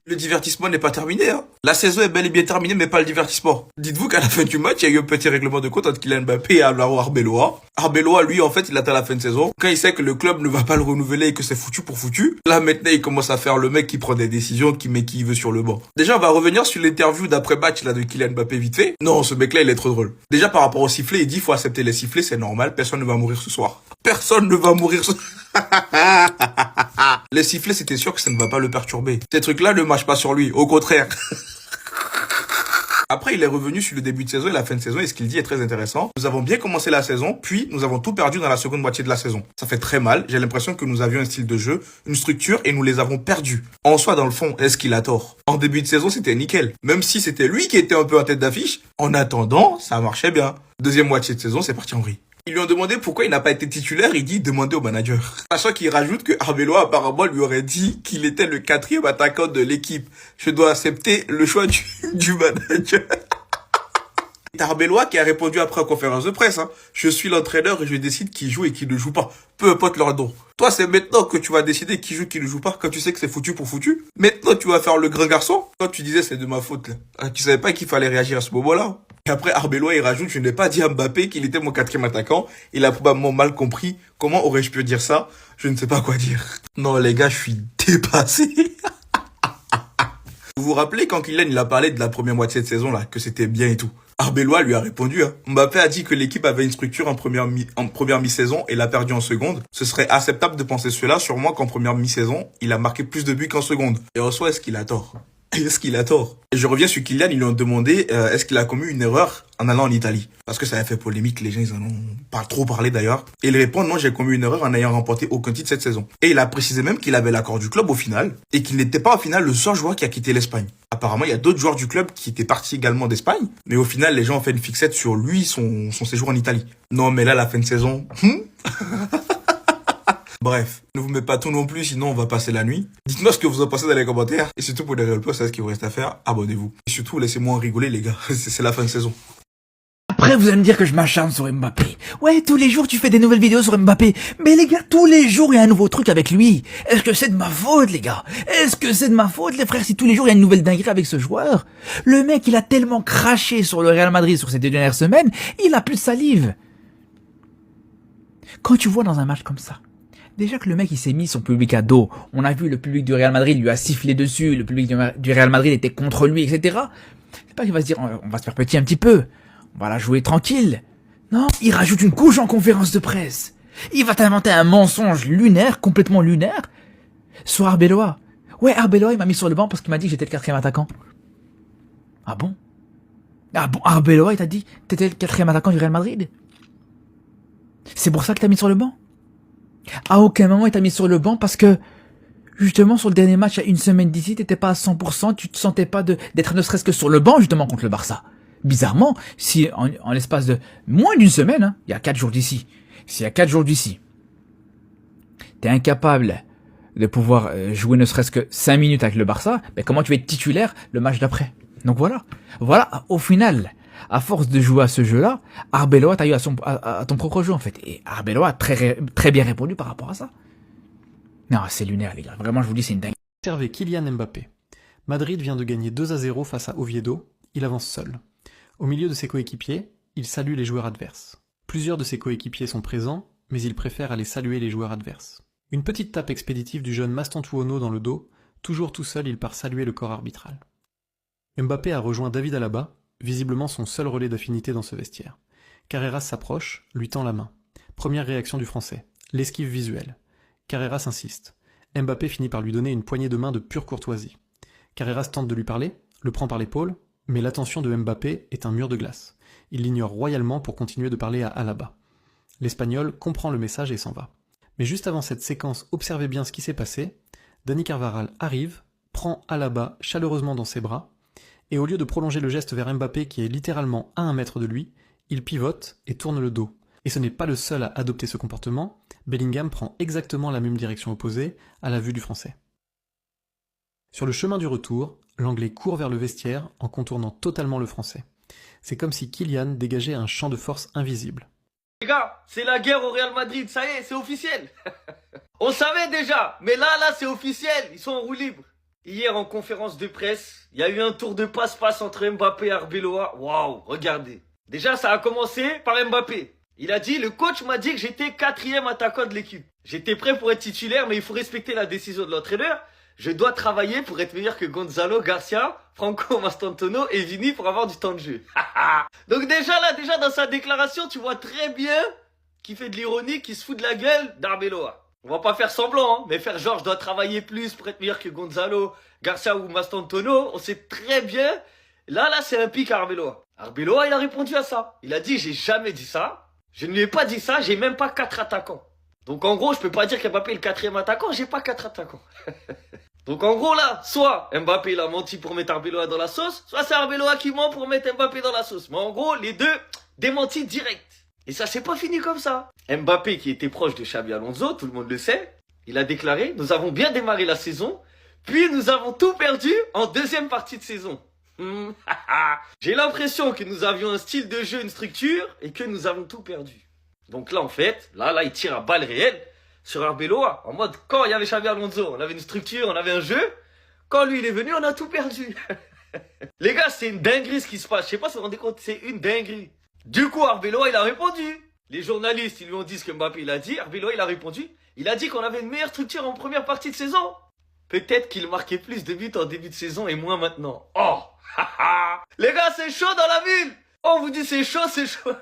Le divertissement n'est pas terminé, hein. La saison est bel et bien terminée, mais pas le divertissement. Dites-vous qu'à la fin du match, il y a eu un petit règlement de compte entre Kylian Mbappé et Alvaro Arbeloa. Arbeloa, lui, en fait, il attend la fin de saison. Quand il sait que le club ne va pas le renouveler et que c'est foutu pour foutu, là, maintenant, il commence à faire le mec qui prend des décisions, qui met qui il veut sur le banc. Déjà, on va revenir sur l'interview d'après-match, là, de Kylian Mbappé vite fait. Non, ce mec-là, il est trop drôle. Déjà, par rapport au sifflet, il dit, faut accepter les sifflets, c'est normal, personne ne va mourir ce soir. Personne ne va mourir ce Les sifflets, c'était sûr que ça ne va pas le perturber. Ces trucs-là ne marchent pas sur lui, au contraire. Après, il est revenu sur le début de saison et la fin de saison, et ce qu'il dit est très intéressant. Nous avons bien commencé la saison, puis nous avons tout perdu dans la seconde moitié de la saison. Ça fait très mal, j'ai l'impression que nous avions un style de jeu, une structure, et nous les avons perdus. En soi, dans le fond, est-ce qu'il a tort? En début de saison, c'était nickel. Même si c'était lui qui était un peu en tête d'affiche, en attendant, ça marchait bien. Deuxième moitié de saison, c'est parti en vrille. Ils lui ont demandé pourquoi il n'a pas été titulaire, il dit demandez au manager. Sachant qu'il rajoute que Arbeloa apparemment lui aurait dit qu'il était le 4e attaquant de l'équipe. Je dois accepter le choix du manager. C'est Arbeloa qui a répondu après en conférence de presse, hein. Je suis l'entraîneur et je décide qui joue et qui ne joue pas. Peu importe leur nom. Toi, c'est maintenant que tu vas décider qui joue, qui ne joue pas, quand tu sais que c'est foutu pour foutu. Maintenant, tu vas faire le grand garçon. Quand tu disais c'est de ma faute, là. Tu savais pas qu'il fallait réagir à ce moment-là. Et après, Arbeloa, il rajoute, je n'ai pas dit à Mbappé qu'il était mon 4e attaquant. Il a probablement mal compris. Comment aurais-je pu dire ça? Je ne sais pas quoi dire. Non, les gars, je suis dépassé. Vous vous rappelez quand Kylian, il a parlé de la première moitié de saison, là, que c'était bien et tout? Arbeloa lui a répondu, hein. Mbappé a dit que l'équipe avait une structure en première mi-saison et l'a perdu en seconde. Ce serait acceptable de penser cela, sûrement qu'en première mi-saison, il a marqué plus de buts qu'en seconde. Et en soi, est-ce qu'il a tort? Est-ce qu'il a tort? Et je reviens sur Kylian, ils lui ont demandé est-ce qu'il a commis une erreur en allant en Italie? Parce que ça a fait polémique, les gens ils en ont pas trop parlé d'ailleurs. Et il répond non, j'ai commis une erreur en n'ayant remporté aucun titre cette saison. Et il a précisé même qu'il avait l'accord du club au final et qu'il n'était pas au final le seul joueur qui a quitté l'Espagne. Apparemment, il y a d'autres joueurs du club qui étaient partis également d'Espagne, mais au final, les gens ont fait une fixette sur lui, son séjour en Italie. Non, mais là, la fin de saison... Bref, ne vous mettez pas tout non plus, sinon on va passer la nuit. Dites-moi ce que vous en pensez dans les commentaires. Et surtout pour les réels posts, c'est ce qu'il vous reste à faire. Abonnez-vous. Et surtout, laissez-moi en rigoler, les gars. C'est la fin de saison. Après, vous allez me dire que je m'acharne sur Mbappé. Ouais, tous les jours, tu fais des nouvelles vidéos sur Mbappé. Mais les gars, tous les jours, il y a un nouveau truc avec lui. Est-ce que c'est de ma faute, les gars? Est-ce que c'est de ma faute, les frères, si tous les jours, il y a une nouvelle dinguerie avec ce joueur? Le mec, il a tellement craché sur le Real Madrid sur ces 2 dernières semaines, il a plus de salive. Quand tu vois dans un match comme ça, déjà que le mec, il s'est mis son public à dos. On a vu le public du Real Madrid lui a sifflé dessus. Le public du Real Madrid était contre lui, etc. C'est pas qu'il va se dire, on va se faire petit un petit peu. On va la jouer tranquille. Non, il rajoute une couche en conférence de presse. Il va t'inventer un mensonge lunaire, complètement lunaire, sur Arbeloa. Ouais, Arbeloa, il m'a mis sur le banc parce qu'il m'a dit que j'étais le 4e attaquant. Ah bon? Ah bon, Arbeloa, il t'a dit que t'étais le 4e attaquant du Real Madrid? C'est pour ça que t'as mis sur le banc? À aucun moment il t'a mis sur le banc parce que, justement, sur le dernier match, il y a une semaine d'ici, t'étais pas à 100%, tu te sentais pas d'être ne serait-ce que sur le banc, justement, contre le Barça. Bizarrement, si en l'espace de moins d'une semaine, hein, il y a 4 jours d'ici, s'il y a 4 jours d'ici, t'es incapable de pouvoir jouer ne serait-ce que 5 minutes avec le Barça, ben comment tu vas être titulaire le match d'après? Donc voilà. Voilà, au final, à force de jouer à ce jeu-là, Arbeloa t'a eu à ton propre jeu, en fait. Et Arbeloa a très bien répondu par rapport à ça. Non, c'est lunaire, les gars. Vraiment, je vous dis, c'est une dingue. Observez Kylian Mbappé. Madrid vient de gagner 2-0 face à Oviedo. Il avance seul. Au milieu de ses coéquipiers, il salue les joueurs adverses. Plusieurs de ses coéquipiers sont présents, mais il préfère aller saluer les joueurs adverses. Une petite tape expéditive du jeune Mastantuono dans le dos. Toujours tout seul, il part saluer le corps arbitral. Mbappé a rejoint David Alaba, visiblement son seul relais d'affinité dans ce vestiaire. Carreras s'approche, lui tend la main. Première réaction du Français, l'esquive visuelle. Carreras insiste. Mbappé finit par lui donner une poignée de main de pure courtoisie. Carreras tente de lui parler, le prend par l'épaule, mais l'attention de Mbappé est un mur de glace. Il l'ignore royalement pour continuer de parler à Alaba. L'Espagnol comprend le message et s'en va. Mais juste avant cette séquence, observez bien ce qui s'est passé. Dani Carvajal arrive, prend Alaba chaleureusement dans ses bras, et au lieu de prolonger le geste vers Mbappé qui est littéralement à 1 mètre de lui, il pivote et tourne le dos. Et ce n'est pas le seul à adopter ce comportement, Bellingham prend exactement la même direction opposée à la vue du Français. Sur le chemin du retour, l'Anglais court vers le vestiaire en contournant totalement le Français. C'est comme si Kylian dégageait un champ de force invisible. Les gars, c'est la guerre au Real Madrid, ça y est, c'est officiel. On savait déjà, mais là, c'est officiel, ils sont en roue libre. Hier, en conférence de presse, il y a eu un tour de passe-passe entre Mbappé et Arbeloa. Waouh, regardez. Déjà, ça a commencé par Mbappé. Il a dit, le coach m'a dit que j'étais 4e attaquant de l'équipe. J'étais prêt pour être titulaire, mais il faut respecter la décision de l'entraîneur. Je dois travailler pour être meilleur que Gonzalo, Garcia, Franco Mastantuono et Vini pour avoir du temps de jeu. Donc déjà dans sa déclaration, tu vois très bien qu'il fait de l'ironie, qu'il se fout de la gueule d'Arbeloa. On va pas faire semblant, hein, mais faire genre je dois travailler plus pour être meilleur que Gonzalo, Garcia ou Mastantuono. On sait très bien. Là, c'est un pic à Arbeloa. Arbeloa, il a répondu à ça. Il a dit, j'ai jamais dit ça. Je ne lui ai pas dit ça, j'ai même pas 4 attaquants. Donc en gros, je peux pas dire qu'Mbappé est le 4e attaquant, j'ai pas 4 attaquants. Donc en gros là, soit Mbappé il a menti pour mettre Arbeloa dans la sauce, soit c'est Arbeloa qui ment pour mettre Mbappé dans la sauce. Mais en gros, les deux démentis direct. Et ça s'est pas fini comme ça. Mbappé qui était proche de Xabi Alonso, tout le monde le sait, il a déclaré, nous avons bien démarré la saison, puis nous avons tout perdu en deuxième partie de saison. J'ai l'impression que nous avions un style de jeu, une structure, et que nous avons tout perdu. Donc là, en fait, là, il tire à balles réelles sur Arbeloa. En mode, quand il y avait Xabi Alonso, on avait une structure, on avait un jeu. Quand lui, il est venu, on a tout perdu. Les gars, c'est une dinguerie ce qui se passe. Je sais pas si vous vous rendez compte, c'est une dinguerie. Du coup, Arbeloa, il a répondu. Les journalistes, ils lui ont dit ce que Mbappé, il a dit. Arbeloa, il a répondu. Il a dit qu'on avait une meilleure structure en première partie de saison. Peut-être qu'il marquait plus de buts en début de saison et moins maintenant. Oh, les gars, c'est chaud dans la ville. On vous dit c'est chaud, c'est chaud.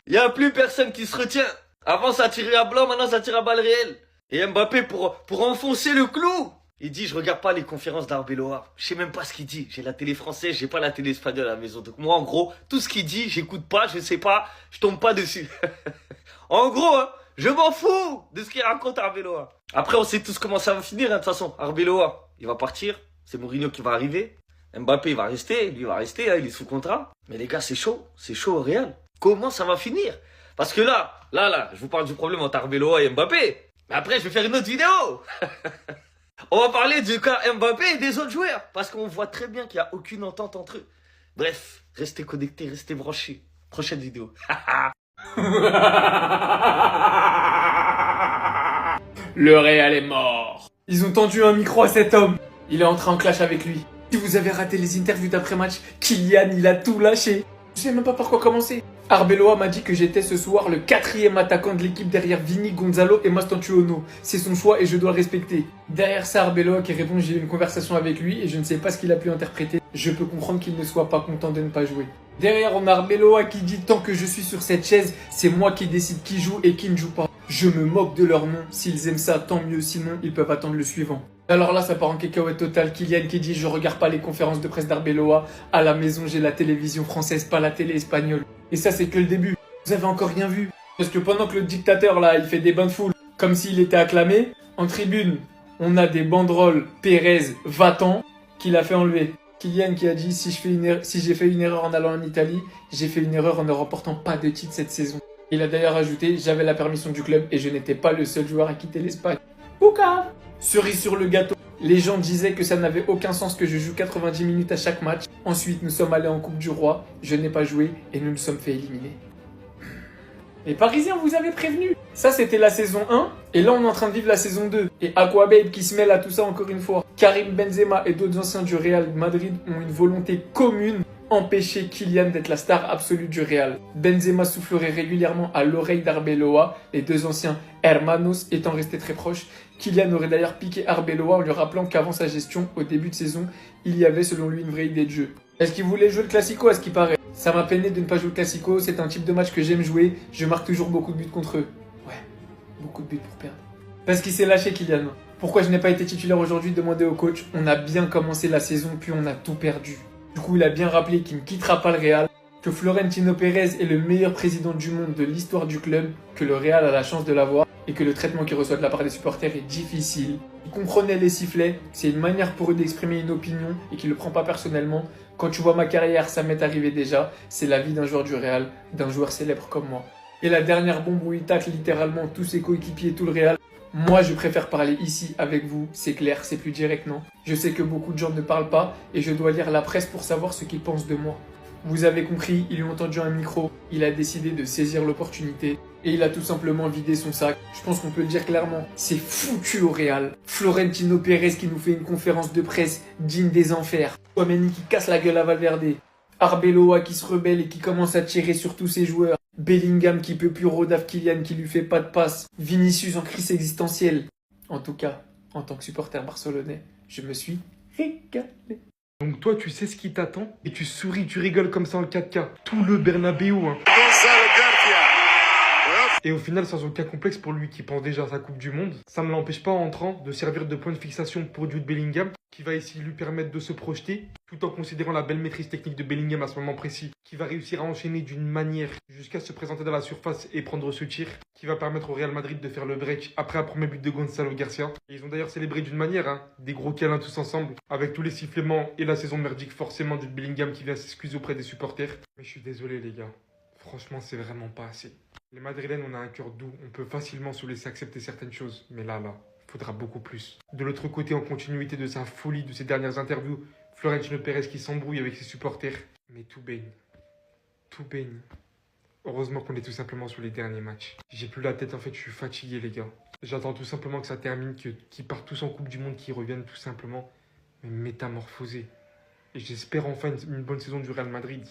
Il n'y a plus personne qui se retient. Avant, ça tirait à blanc, maintenant, ça tire à balles réelles. Et Mbappé, pour enfoncer le clou, il dit, je regarde pas les conférences d'Arbeloa. Je sais même pas ce qu'il dit. J'ai la télé française, j'ai pas la télé espagnole à la maison. Donc moi, en gros, tout ce qu'il dit, j'écoute pas, je sais pas, je tombe pas dessus. En gros, hein, je m'en fous de ce qu'il raconte Arbeloa. Après, on sait tous comment ça va finir, hein, de toute façon. Arbeloa, il va partir. C'est Mourinho qui va arriver. Mbappé, il va rester. Lui, il va rester, hein, il est sous contrat. Mais les gars, c'est chaud au Real. Comment ça va finir? Parce que là, je vous parle du problème entre Arbeloa et Mbappé. Mais après, je vais faire une autre vidéo. On va parler du cas Mbappé et des autres joueurs. Parce qu'on voit très bien qu'il n'y a aucune entente entre eux. Bref, restez connectés, restez branchés. Prochaine vidéo. Le Real est mort. Ils ont tendu un micro à cet homme. Il est entré en clash avec lui. Si vous avez raté les interviews d'après-match, Kylian, il a tout lâché. Je sais même pas par quoi commencer. Arbeloa m'a dit que j'étais ce soir le 4e attaquant de l'équipe derrière Vini, Gonzalo et Mastantuono. C'est son choix et je dois le respecter. Derrière ça, Arbeloa qui répond, j'ai eu une conversation avec lui et je ne sais pas ce qu'il a pu interpréter. Je peux comprendre qu'il ne soit pas content de ne pas jouer. Derrière, on a Arbeloa qui dit, tant que je suis sur cette chaise, c'est moi qui décide qui joue et qui ne joue pas. Je me moque de leur nom. S'ils aiment ça, tant mieux. Sinon, ils peuvent attendre le suivant. Alors là, ça part en cacahuète totale. Kylian qui dit, je regarde pas les conférences de presse d'Arbeloa. À la maison, j'ai la télévision française, pas la télé espagnole. Et ça, c'est que le début. Vous avez encore rien vu. Parce que pendant que le dictateur, là, il fait des bains de foule, comme s'il était acclamé, en tribune, on a des banderoles Pérez, va-t'en, qu'il a fait enlever. Kylian qui a dit, si j'ai fait une erreur en allant en Italie, j'ai fait une erreur en ne remportant pas de titre cette saison. Il a d'ailleurs ajouté, j'avais la permission du club et je n'étais pas le seul joueur à quitter l'Espagne. Pouka! Cerise sur le gâteau, les gens disaient que ça n'avait aucun sens que je joue 90 minutes à chaque match. Ensuite, nous sommes allés en Coupe du Roi, je n'ai pas joué et nous nous sommes fait éliminer. Les Parisiens, vous avez prévenu. Ça, c'était la saison 1 et là, on est en train de vivre la saison 2. Et Aquababe qui se mêle à tout ça encore une fois. Karim Benzema et d'autres anciens du Real Madrid ont une volonté commune. Empêcher Kylian d'être la star absolue du Real. Benzema soufflerait régulièrement à l'oreille d'Arbeloa, les deux anciens hermanos étant restés très proches. Kylian aurait d'ailleurs piqué Arbeloa en lui rappelant qu'avant sa gestion, au début de saison, il y avait selon lui une vraie idée de jeu. Est-ce qu'il voulait jouer le Classico à ce qui paraît? Ça m'a peiné de ne pas jouer le Classico, c'est un type de match que j'aime jouer, je marque toujours beaucoup de buts contre eux. Ouais, beaucoup de buts pour perdre. Parce qu'il s'est lâché Kylian. Pourquoi je n'ai pas été titulaire aujourd'hui? Demandez au coach. On a bien commencé la saison puis on a tout perdu. Du coup, il a bien rappelé qu'il ne quittera pas le Real, que Florentino Pérez est le meilleur président du monde de l'histoire du club, que le Real a la chance de l'avoir et que le traitement qu'il reçoit de la part des supporters est difficile. Il comprenait les sifflets, c'est une manière pour eux d'exprimer une opinion et qu'il ne le prend pas personnellement. Quand tu vois ma carrière, ça m'est arrivé déjà, c'est la vie d'un joueur du Real, d'un joueur célèbre comme moi. Et la dernière bombe où il tacle littéralement tous ses coéquipiers, tout le Real. Moi, je préfère parler ici avec vous, c'est clair, c'est plus direct, non? Je sais que beaucoup de gens ne parlent pas et je dois lire la presse pour savoir ce qu'ils pensent de moi. Vous avez compris, ils lui ont tendu un micro, il a décidé de saisir l'opportunité Et il a tout simplement vidé son sac. Je pense qu'on peut le dire clairement. C'est foutu au Real. Florentino Pérez qui nous fait une conférence de presse digne des enfers. Chouameni qui casse la gueule à Valverde. Arbeloa qui se rebelle et qui commence à tirer sur tous ses joueurs. Bellingham qui peut plus Rodaf Kylian qui lui fait pas de passe. Vinicius en crise existentielle. En tout cas, en tant que supporter barcelonais, je me suis régalé. Donc toi, tu sais ce qui t'attend et tu souris, tu rigoles comme ça en 4K. Tout le Bernabéu, hein. Et au final, sans aucun complexe pour lui qui pense déjà à sa Coupe du Monde, ça ne l'empêche pas en entrant de servir de point de fixation pour Jude Bellingham, qui va ici lui permettre de se projeter, tout en considérant la belle maîtrise technique de Bellingham à ce moment précis, qui va réussir à enchaîner d'une manière jusqu'à se présenter dans la surface et prendre ce tir, qui va permettre au Real Madrid de faire le break après un premier but de Gonzalo Garcia. Et ils ont d'ailleurs célébré d'une manière, hein, des gros câlins tous ensemble, avec tous les sifflements et la saison merdique forcément de Bellingham qui vient s'excuser auprès des supporters. Mais je suis désolé les gars, franchement c'est vraiment pas assez. Les Madrilènes, on a un cœur doux, on peut facilement se laisser accepter certaines choses, mais là, faudra beaucoup plus. De l'autre côté, en continuité de sa folie de ses dernières interviews, Florentino Pérez qui s'embrouille avec ses supporters, mais tout baigne. Tout baigne. Heureusement qu'on est tout simplement sur les derniers matchs. J'ai plus la tête, en fait, je suis fatigué les gars. J'attends tout simplement que ça termine, qu'ils partent tous en Coupe du Monde, qu'ils reviennent tout simplement, mais métamorphosés. Et j'espère enfin une bonne saison du Real Madrid.